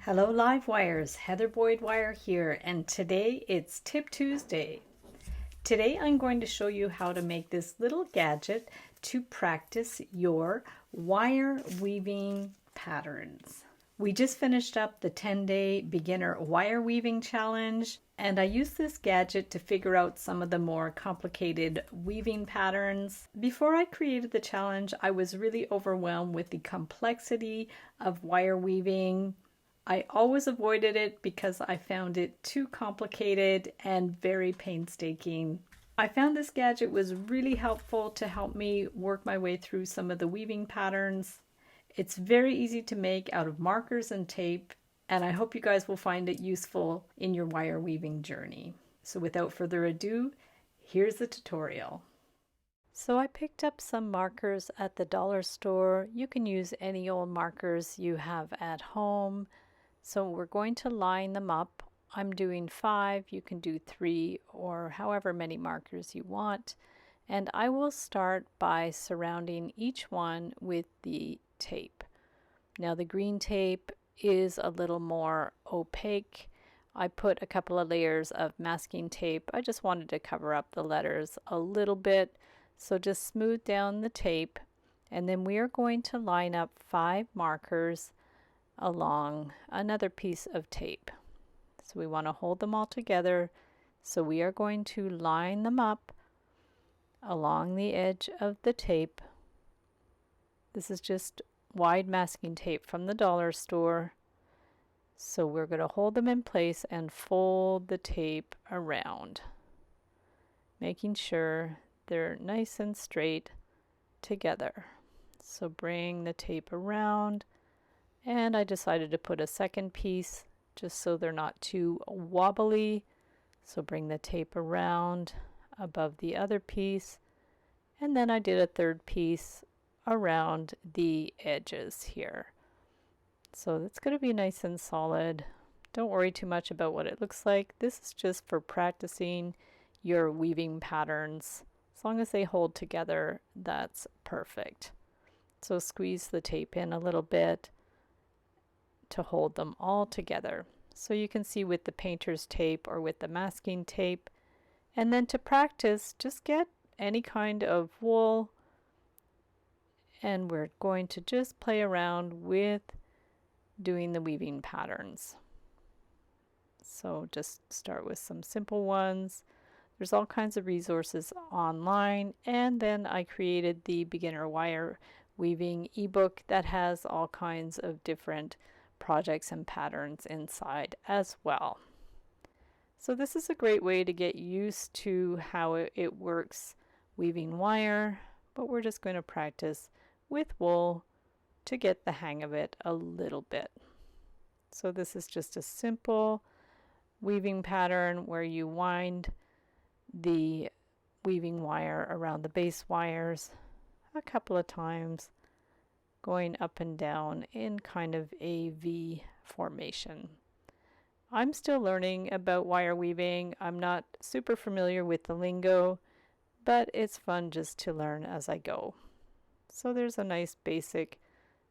Hello Live Wires, Heather Boyd Wire here, and today it's Tip Tuesday. Today I'm going to show you how to make this little gadget to practice your wire weaving patterns. We just finished up the 10-day beginner wire weaving challenge, and I used this gadget to figure out some of the more complicated weaving patterns. Before I created the challenge, I was really overwhelmed with the complexity of wire weaving. I always avoided it because I found it too complicated and very painstaking. I found this gadget was really helpful to help me work my way through some of the weaving patterns. It's very easy to make out of markers and tape, and I hope you guys will find it useful in your wire weaving journey. So without further ado, here's the tutorial. So I picked up some markers at the dollar store. You can use any old markers you have at home. So we're going to line them up. I'm doing 5, you can do 3 or however many markers you want. And I will start by surrounding each one with the tape. Now the green tape is a little more opaque. I put a couple of layers of masking tape. I just wanted to cover up the letters a little bit. So just smooth down the tape, and then we are going to line up 5 markers along another piece of tape. So we want to hold them all together. So we are going to line them up along the edge of the tape. This is just wide masking tape from the dollar store. So we're going to hold them in place and fold the tape around, making sure they're nice and straight together. So bring the tape around, and I decided to put a second piece just so they're not too wobbly. So bring the tape around above the other piece, and then I did a third piece around the edges here. So that's going to be nice and solid. Don't worry too much about what it looks like. This is just for practicing your weaving patterns. As long as they hold together, that's perfect. So squeeze the tape in a little bit to hold them all together. So you can see with the painter's tape or with the masking tape. And then to practice, just get any kind of wool, and we're going to just play around with doing the weaving patterns. So just start with some simple ones. There's all kinds of resources online, and then I created the beginner wire weaving ebook that has all kinds of different projects and patterns inside as well. So this is a great way to get used to how it works weaving wire, but we're just going to practice with wool to get the hang of it a little bit. So this is just a simple weaving pattern where you wind the weaving wire around the base wires a couple of times, going up and down in kind of a V formation. I'm still learning about wire weaving. I'm not super familiar with the lingo, but it's fun just to learn as I go. So there's a nice basic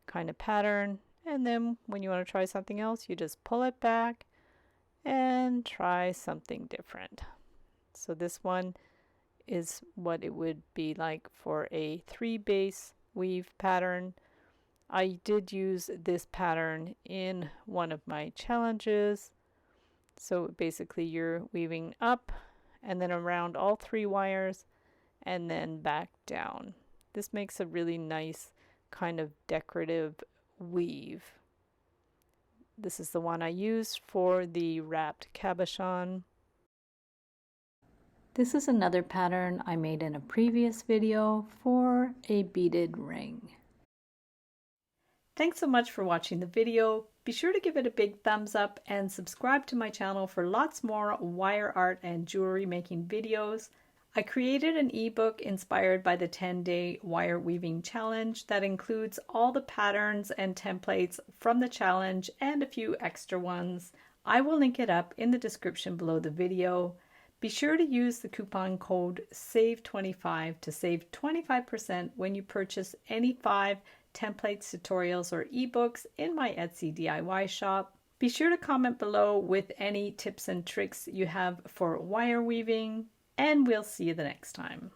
kind of pattern, and then when you want to try something else, you just pull it back and try something different. So this one is what it would be like for a 3-base weave pattern. I did use this pattern in one of my challenges. So basically you're weaving up and then around all 3 wires and then back down. This makes a really nice kind of decorative weave. This is the one I used for the wrapped cabochon. This is another pattern I made in a previous video for a beaded ring. Thanks so much for watching the video. Be sure to give it a big thumbs up and subscribe to my channel for lots more wire art and jewelry making videos. I created an ebook inspired by the 10-day wire weaving challenge that includes all the patterns and templates from the challenge and a few extra ones. I will link it up in the description below the video. Be sure to use the coupon code SAVE25 to save 25% when you purchase any 5 templates, tutorials, or ebooks in my Etsy DIY shop. Be sure to comment below with any tips and tricks you have for wire weaving, and we'll see you the next time.